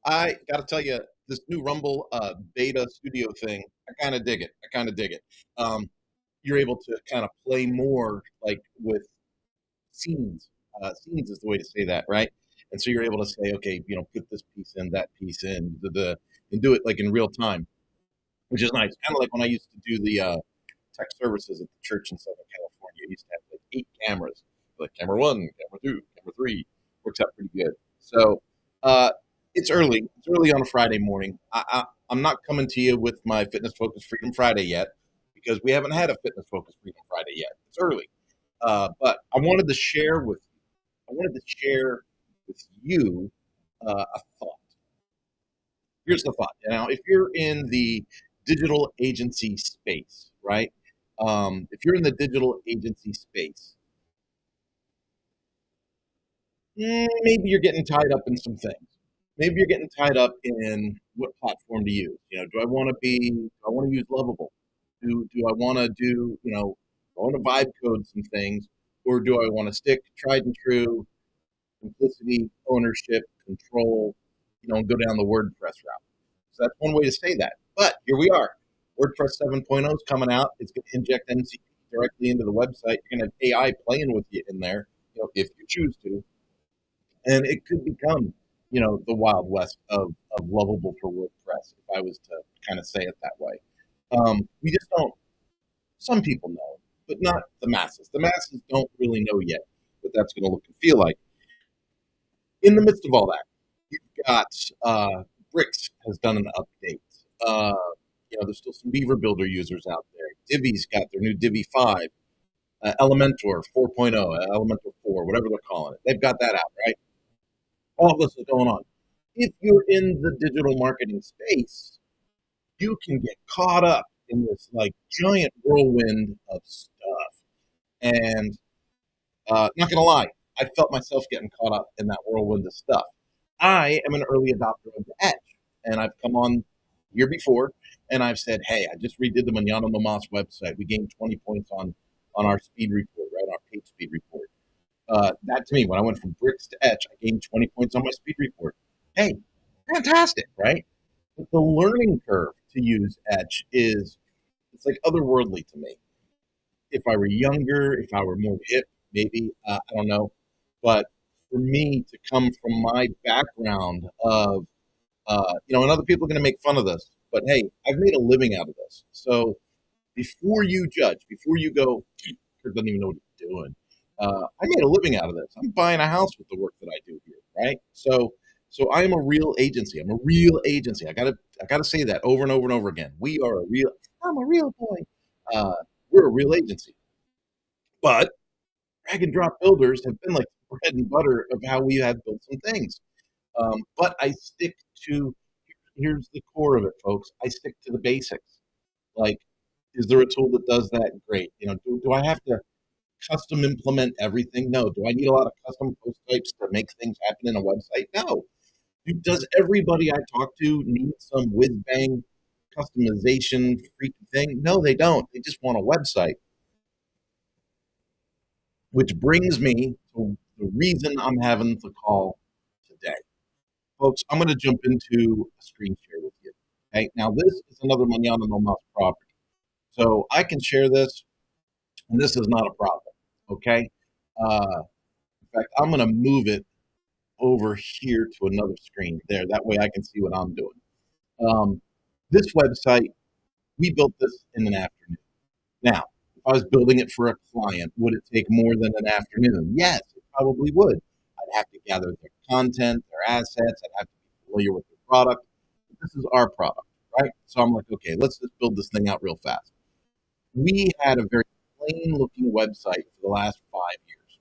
I got to tell you, this new Rumble beta studio thing, I kind of dig it. I kind of dig it. Um, you're able to kind of play more like with scenes. Scenes is the way to say that, right? And so you're able to say, okay, put this piece in, that piece in, and do it like in real time, which is nice. Kind of like when I used to do the tech services at the church in Southern California. I used to have like 8 cameras, like camera one, camera two, camera three. Works out pretty good. So uh, it's early. It's early on a Friday morning. I'm not coming to you with my Fitness Focus Freedom Friday yet because we haven't had a Fitness Focus Freedom Friday yet. It's early, but I wanted to share with you a thought. Here's the thought. Now, if you're in the digital agency space, right? If you're in the digital agency space, maybe you're getting tied up in some things. Maybe you're getting tied up in what platform to use. Do I want to use Lovable? Do I want to I want to vibe code some things, or do I want to stick tried and true simplicity, ownership, control, and go down the WordPress route? So that's one way to say that. But here we are. WordPress 7.0 is coming out. It's going to inject MCP directly into the website. You're going to have AI playing with you in there, if you choose to. And it could become, the Wild West of lovable for WordPress, if I was to kind of say it that way. We just don't, some people know, but not the masses. The masses don't really know yet what that's going to look and feel like. In the midst of all that, you've got Bricks has done an update. Uh, there's still some Beaver Builder users out there. Divi's got their new Divi 5, Elementor 4.0, Elementor 4, whatever they're calling it. They've got that out, right? All of this is going on. If you're in the digital marketing space, you can get caught up in this like giant whirlwind of stuff. And not gonna lie, I felt myself getting caught up in that whirlwind of stuff. I am an early adopter of the Edge, and I've come on year before, and I've said, "Hey, I just redid the Manana Nomas website. We gained 20 points on our speed report, right? Our page speed report. That to me, when I went from Bricks to Etch, I gained 20 points on my speed report. Hey, fantastic, right? But the learning curve to use Etch is it's like otherworldly to me. If I were younger, if I were more hip, maybe I don't know. But for me to come from my background of and other people are going to make fun of this, but hey, I've made a living out of this. So before you judge, before you go, Kurt doesn't even know what he's doing. I made a living out of this. I'm buying a house with the work that I do here, right? So I am a real agency. I'm a real agency. I gotta say that over and over and over again. We are a real. I'm a real boy. Uh, we're a real agency, but drag and drop builders have been like the bread and butter of how we have built some things. But I stick to here's the core of it, folks. I stick to the basics. Like, is there a tool that does that? Great. Do I have to custom implement everything? No. Do I need a lot of custom post types to make things happen in a website? No. Does everybody I talk to need some whiz bang customization freaky thing? No, they don't. They just want a website. Which brings me to the reason I'm having the call today. Folks, I'm going to jump into a screen share with you. Okay, now this is another Manana No Mas property. So I can share this, and this is not a problem. Okay. In fact, I'm going to move it over here to another screen there. That way I can see what I'm doing. Um, this website, we built this in an afternoon. Now, if I was building it for a client, would it take more than an afternoon? Yes, it probably would. I'd have to gather their content, their assets. I'd have to be familiar with their product. But this is our product, right? So I'm like, okay, let's just build this thing out real fast. We had a very plain looking website for the last 5 years.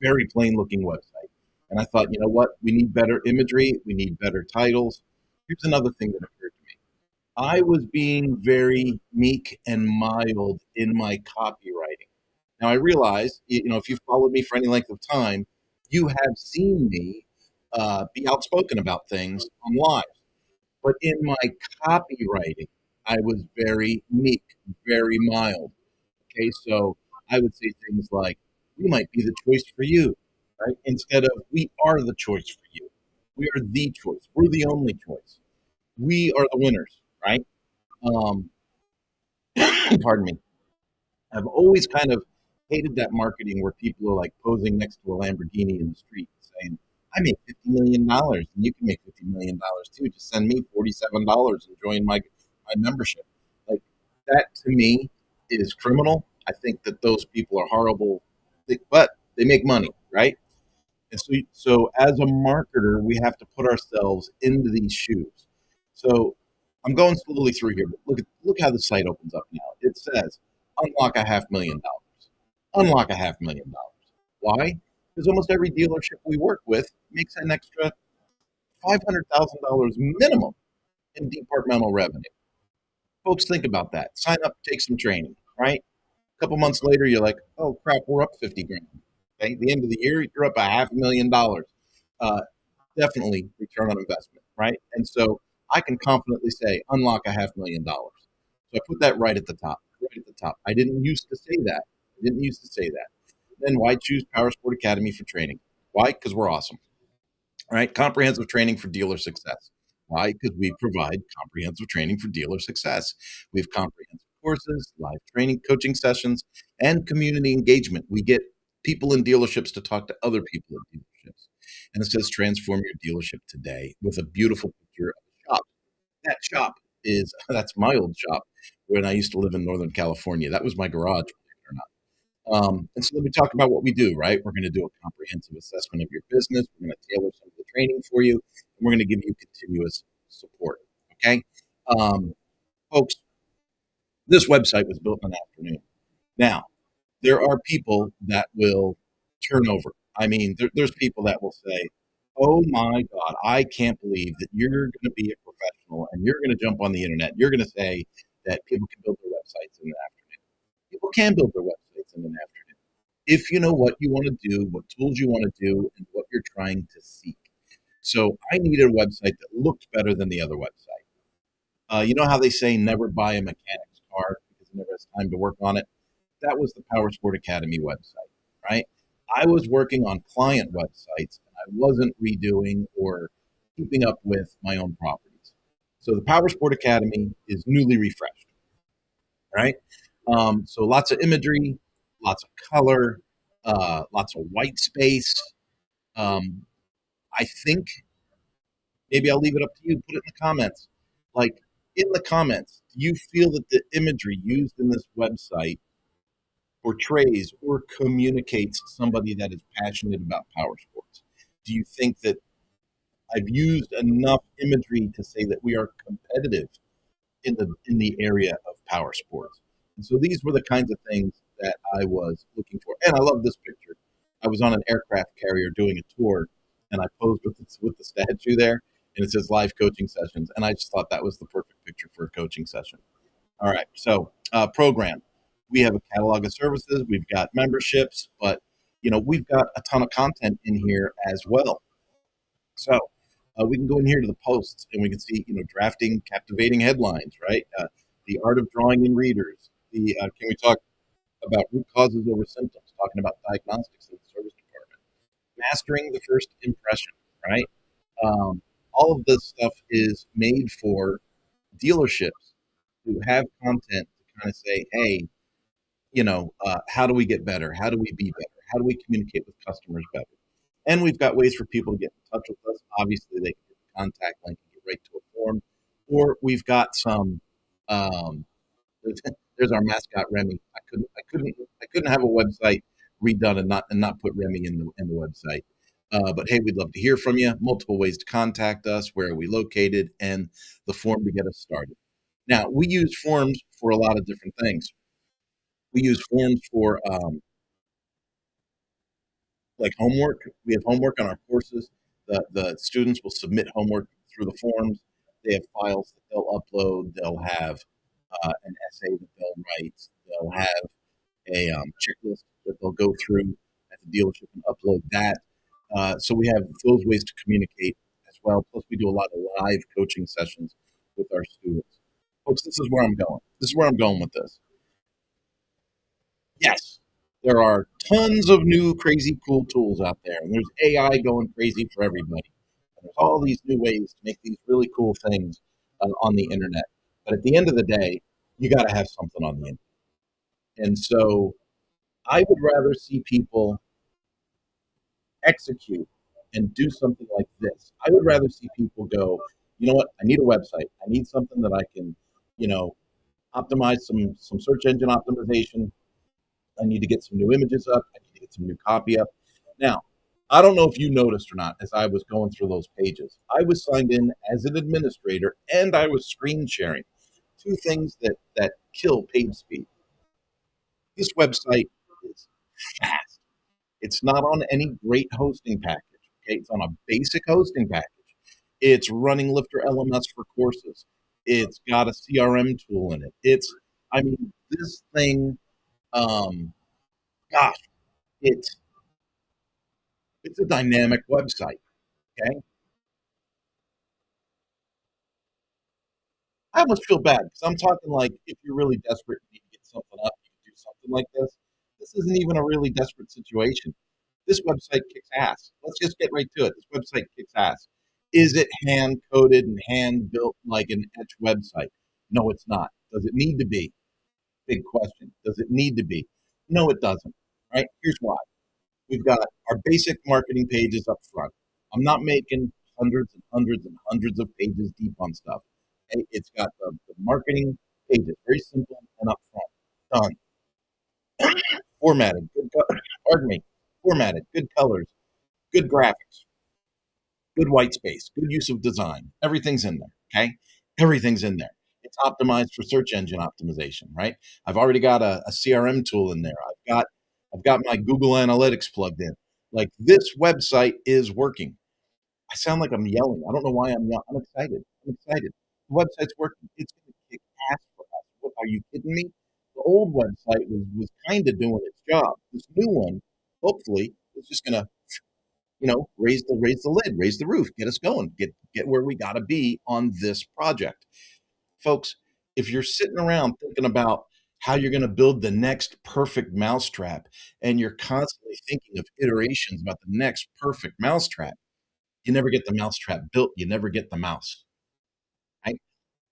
Very plain looking website. And I thought, you know what? We need better imagery. We need better titles. Here's another thing that occurred to me. I was being very meek and mild in my copywriting. Now I realize, if you've followed me for any length of time, you have seen me be outspoken about things on live. But in my copywriting, I was very meek, very mild. Okay, so I would say things like, "We might be the choice for you," right? Instead of "We are the choice for you." We are the choice. We're the only choice. We are the winners, right? Um, pardon me. I've always kind of hated that marketing where people are like posing next to a Lamborghini in the street saying, I made $50 million and you can make $50 million too. Just send me $47 and join my membership. Like that to me is criminal. I think that those people are horrible, but they make money, right? And so as a marketer, we have to put ourselves into these shoes. So I'm going slowly through here, but look how the site opens up now. It says unlock a $500,000. Unlock a $500,000. Why? Because almost every dealership we work with makes an extra $500,000 minimum in departmental revenue. Folks, think about that. Sign up, take some training, right? A couple months later, you're like, oh crap, we're up 50 grand. Okay, at the end of the year, you're up a $500,000. Uh, Definitely return on investment, right? And so I can confidently say, unlock a $500,000. So I put that right at the top, right at the top. I didn't used to say that. I didn't used to say that. Then why choose Power Sport Academy for training? Why? Because we're awesome. All right, comprehensive training for dealer success. Why? Because we provide comprehensive training for dealer success. We have comprehensive courses, live training, coaching sessions, and community engagement. We get people in dealerships to talk to other people in dealerships. And it says transform your dealership today with a beautiful picture of a shop. That shop is that's my old shop when I used to live in Northern California. That was my garage, believe it or not. And so then we talk about what we do, right? We're going to do a comprehensive assessment of your business. We're going to tailor some of the training for you, and we're going to give you continuous support. Okay, um, folks, this website was built in an afternoon. Now, there are people that will turn over. I mean, there's people that will say, "Oh my God, I can't believe that you're going to be a professional and you're going to jump on the internet. You're going to say that people can build their websites in an afternoon. People can build their websites in an afternoon if you know what you want to do, what tools you want to do, and what you're trying to seek. So I needed a website that looked better than the other website. You know how they say never buy a mechanic's car because he never has time to work on it? That was the Power Sport Academy website, right? I was working on client websites and I wasn't redoing or keeping up with my own properties. So the Power Sport Academy is newly refreshed, right? So lots of imagery, lots of color, lots of white space. Um, I think maybe I'll leave it up to you. Put it in the comments. Like in the comments, do you feel that the imagery used in this website portrays or communicates somebody that is passionate about power sports? Do you think that I've used enough imagery to say that we are competitive in the area of power sports? And so these were the kinds of things that I was looking for. And I love this picture. I was on an aircraft carrier doing a tour, and I posed with the statue there, and it says live coaching sessions. And I just thought that was the perfect picture for a coaching session. All right, so program. We have a catalog of services. We've got memberships, but we've got a ton of content in here as well. So we can go in here to the posts and we can see, drafting captivating headlines, right? The art of drawing in readers. Can we talk about root causes over symptoms? Talking about diagnostics in the service department. Mastering the first impression, right? All of this stuff is made for dealerships who have content to kind of say, hey, how do we get better? How do we be better? How do we communicate with customers better? And we've got ways for people to get in touch with us. Obviously, they can get the contact link and get right to a form, or we've got some. Um, there's our mascot Remy. I couldn't have a website redone and not put Remy in the website. But hey, we'd love to hear from you. Multiple ways to contact us. Where are we located? And the form to get us started. Now we use forms for a lot of different things. We use forms for like homework. We have homework on our courses. The students will submit homework through the forms. They have files that they'll upload. They'll have an essay that they'll write. They'll have a checklist that they'll go through at the dealership and upload that. So we have those ways to communicate as well. Plus, we do a lot of live coaching sessions with our students. Folks, this is where I'm going. This is where I'm going with this. Yes, there are tons of new crazy cool tools out there, and there's AI going crazy for everybody. There's all these new ways to make these really cool things on the internet. But at the end of the day, you got to have something on the internet. And so I would rather see people execute and do something like this. I would rather see people go, you know what, I need a website. I need something that I can, you know, optimize some search engine optimization. I need to get some new images up. I need to get some new copy up. Now, I don't know if you noticed or not as I was going through those pages. I was signed in as an administrator and I was screen sharing. Two things that kill page speed. This website is fast. It's not on any great hosting package. Okay, it's on a basic hosting package. It's running Lifter LMS for courses. It's got a CRM tool in it. I mean, this thing, um, gosh, it's it's a dynamic website. Okay, I almost feel bad because I'm talking like if you're really desperate, you need to get something up, you can do something like this. This isn't even a really desperate situation. This website kicks ass. Let's just get right to it. This website kicks ass. Is it hand coded and hand built like an etch website? No, it's not. Does it need to be? Big question. Does it need to be? No, it doesn't. Right? Here's why. We've got our basic marketing pages up front. I'm not making hundreds and hundreds and hundreds of pages deep on stuff. Okay? It's got the marketing pages, very simple and up front. Done. Formatted. Pardon me. Formatted. Good colors. Good graphics. Good white space. Good use of design. Everything's in there. Okay. Everything's in there. It's optimized for search engine optimization, right? I've already got a CRM tool in there. I've got my Google Analytics plugged in. Like this website is working. I sound like I'm yelling. I don't know why I'm yelling. I'm excited. I'm excited. The website's working. It's going to kick ass for us. What, are you kidding me? The old website was kind of doing its job. This new one, hopefully, is just going to raise the lid, raise the roof, get us going, get where we got to be on this project, folks. If you're sitting around thinking about how you're going to build the next perfect mousetrap, and you're constantly thinking of iterations about the next perfect mousetrap, you never get the mousetrap built. You never get the mouse. Right?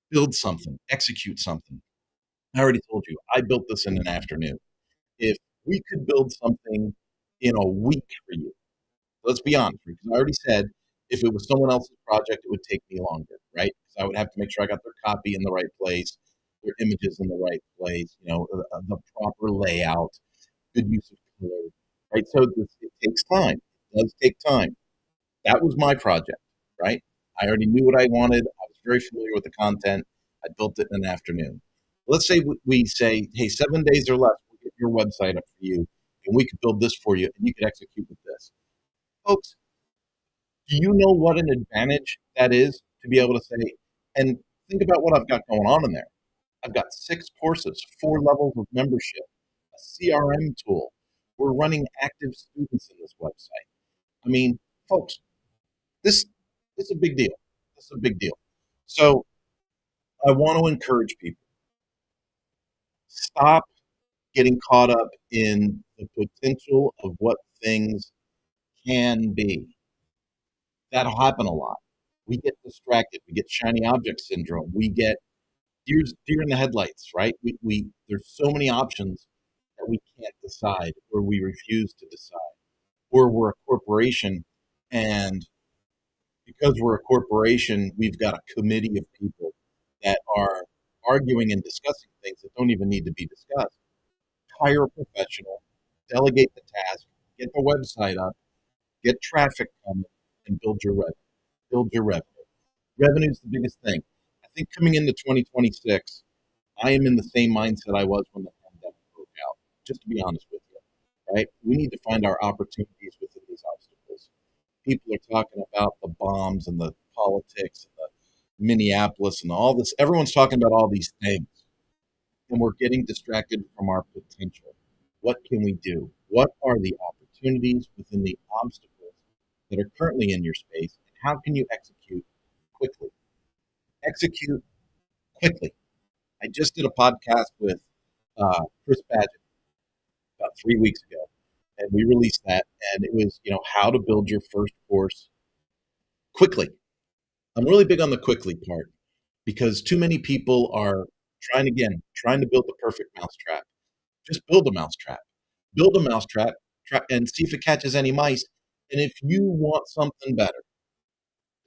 Build something, execute something. I already told you, I built this in an afternoon. If we could build something in a week for you, let's be honest, because I already said if it was someone else's project, it would take me longer, right? Because I would have to make sure I got their copy in the right place, their images in the right place, the proper layout, good use of color, right? So it takes time. It does take time. That was my project, right? I already knew what I wanted. I was very familiar with the content. I built it in an afternoon. Let's say we say, hey, 7 days or less, we'll get your website up for you, and we could build this for you, and you could execute with this. Folks, do you know what an advantage that is to be able to say, and think about what I've got going on in there. I've got 6 courses, 4 levels of membership, a CRM tool. We're running active students in this website. I mean, folks, this, this is a big deal. This is a big deal. So I want to encourage people, stop getting caught up in the potential of what things can be. That'll happen a lot. We get distracted. We get shiny object syndrome. We get deer in the headlights, right? We there's so many options that we can't decide, or we refuse to decide, or we're a corporation, and because we're a corporation, we've got a committee of people that are arguing and discussing things that don't even need to be discussed. Hire a professional, delegate the task, get the website up, get traffic coming, and build your revenue. Build your revenue. Revenue is the biggest thing. I think coming into 2026, I am in the same mindset I was when the pandemic broke out, just to be honest with you, right? We need to find our opportunities within these obstacles. People are talking about the bombs and the politics and the Minneapolis and all this. Everyone's talking about all these things, and we're getting distracted from our potential. What can we do? What are the opportunities within the obstacles that are currently in your space? And how can you execute quickly? Execute quickly. I just did a podcast with Chris Badgett about 3 weeks ago, and we released that. And it was, how to build your first course quickly. I'm really big on the quickly part because too many people are trying to build the perfect mousetrap. Just build a mousetrap. Build a mousetrap and see if it catches any mice. And if you want something better,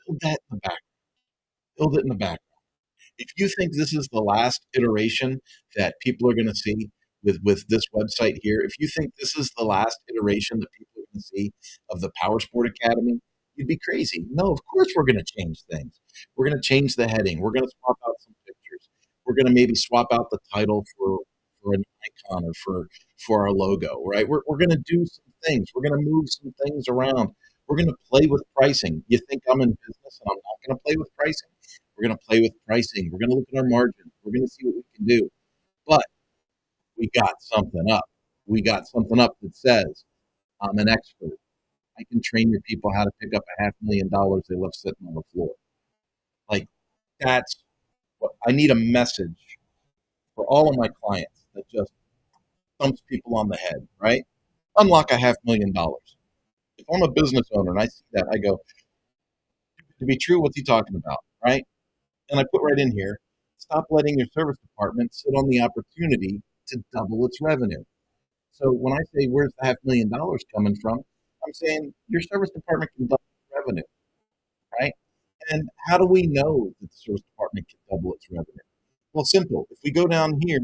build that in the back. Build it in the back. If you think this is the last iteration that people are going to see with this website here, if you think this is the last iteration that people are going to see of the Power Sport Academy, you'd be crazy. No, of course we're going to change things. We're going to change the heading. We're going to swap out some pictures. We're going to maybe swap out the title for an icon or for our logo, right? We're going to do some things. We're going to move some things around. We're going to play with pricing. You think I'm in business and I'm not going to play with pricing? We're going to play with pricing. We're going to look at our margins. We're going to see what we can do. But we got something up. We got something up that says, I'm an expert. I can train your people how to pick up $500,000 they left sitting on the floor. Like, that's what I need, a message for all of my clients that just thumps people on the head, right? Unlock $500,000. If I'm a business owner and I see that, I go, to be true, what's he talking about, right? And I put right in here, stop letting your service department sit on the opportunity to double its revenue. So when I say, where's the $500,000 coming from? I'm saying your service department can double its revenue, right? And how do we know that the service department can double its revenue? Well, simple. If we go down here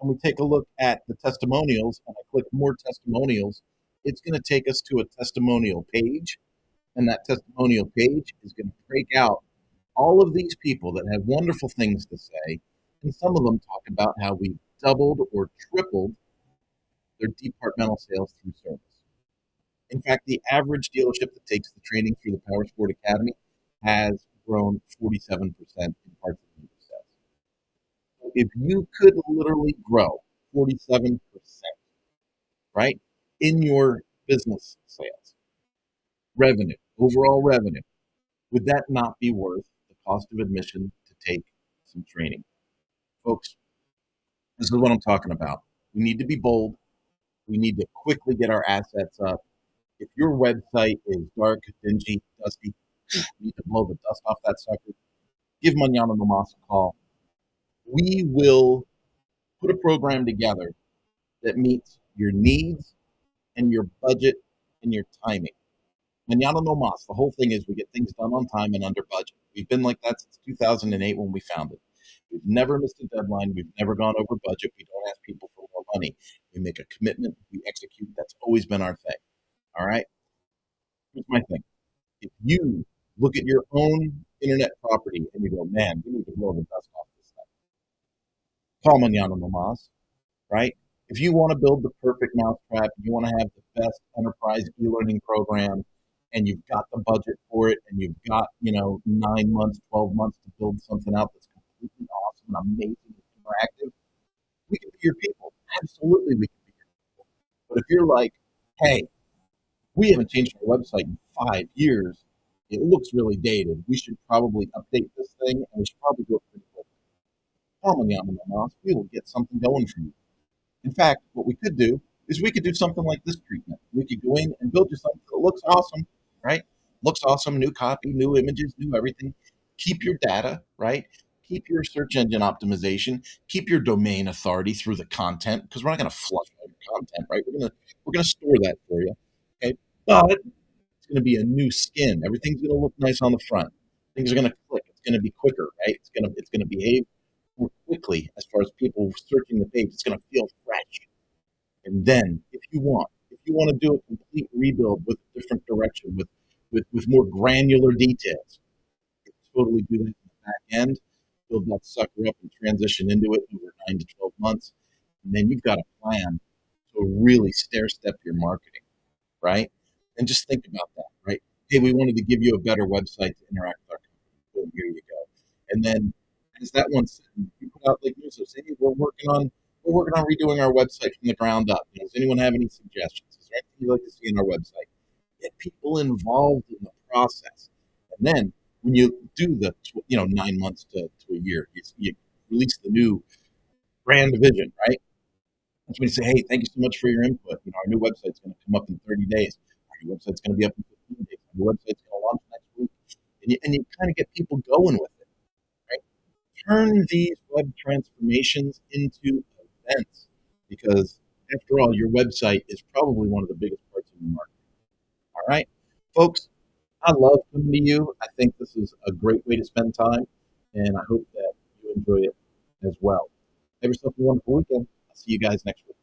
and we take a look at the testimonials and I click more testimonials, it's going to take us to a testimonial page. And that testimonial page is going to break out all of these people that have wonderful things to say. And some of them talk about how we doubled or tripled their departmental sales through service. In fact, the average dealership that takes the training through the Power Sport Academy has grown 47% in parts of the sales. So if you could literally grow 47%, right, in your business sales, revenue, overall revenue, would that not be worth the cost of admission to take some training? Folks, this is what I'm talking about. We need to be bold. We need to quickly get our assets up. If your website is dark, dingy, dusty, you need to blow the dust off that sucker. Give Manana Nomas a call. We will put a program together that meets your needs and your budget and your timing. Manana no mas. The whole thing is we get things done on time and under budget. We've been like that since 2008 when we founded. We've never missed a deadline. We've never gone over budget. We don't ask people for more money. We make a commitment. We execute. That's always been our thing. All right. Here's my thing. If you look at your own internet property and you go, man, we need to blow the dust off this thing, call Manana no mas, right? If you want to build the perfect mousetrap, you want to have the best enterprise e-learning program, and you've got the budget for it, and you've got 9 months, 12 months to build something out that's completely awesome and amazing and interactive, we can be your people. Absolutely, we can be your people. But if you're like, hey, we haven't changed our website in 5 years, it looks really dated. We should probably update this thing, and we should probably do it pretty quick. Call me on the mouse. We will get something going for you. In fact, what we could do is we could do something like this treatment. We could go in and build you something that looks awesome, right? Looks awesome, new copy, new images, new everything. Keep your data, right? Keep your search engine optimization. Keep your domain authority through the content because we're not going to flush all your content, right? We're gonna store that for you, okay? But it's going to be a new skin. Everything's going to look nice on the front. Things are going to click. It's going to be quicker, right? It's going to behave more quickly as far as people searching the page. It's going to feel fresh. And then, if you want to do a complete rebuild with a different direction, with more granular details, you can totally do that in the back end. Build that sucker up and transition into it over 9 to 12 months, and then you've got a plan to really stair step your marketing, right? And just think about that, right? Hey, we wanted to give you a better website to interact with our company. Boom, here you go. And then as that one's sitting, you put out like news. Say, hey, we're working on redoing our website from the ground up. Does anyone have any suggestions? Is there anything you'd like to see in our website? Get people involved in the process. And then when you do the 9 months to a year, you release the new brand vision, right? That's when you say, hey, thank you so much for your input. Our new website's going to come up in 30 days. Our new website's going to be up in 15 days. Our new website's going to launch next week. and you kind of get people going with it, right? Turn these web transformations into events because, after all, your website is probably one of the biggest parts of your market. All right, folks, I love coming to you. I think this is a great way to spend time, and I hope that you enjoy it as well. Have yourself a wonderful weekend. I'll see you guys next week.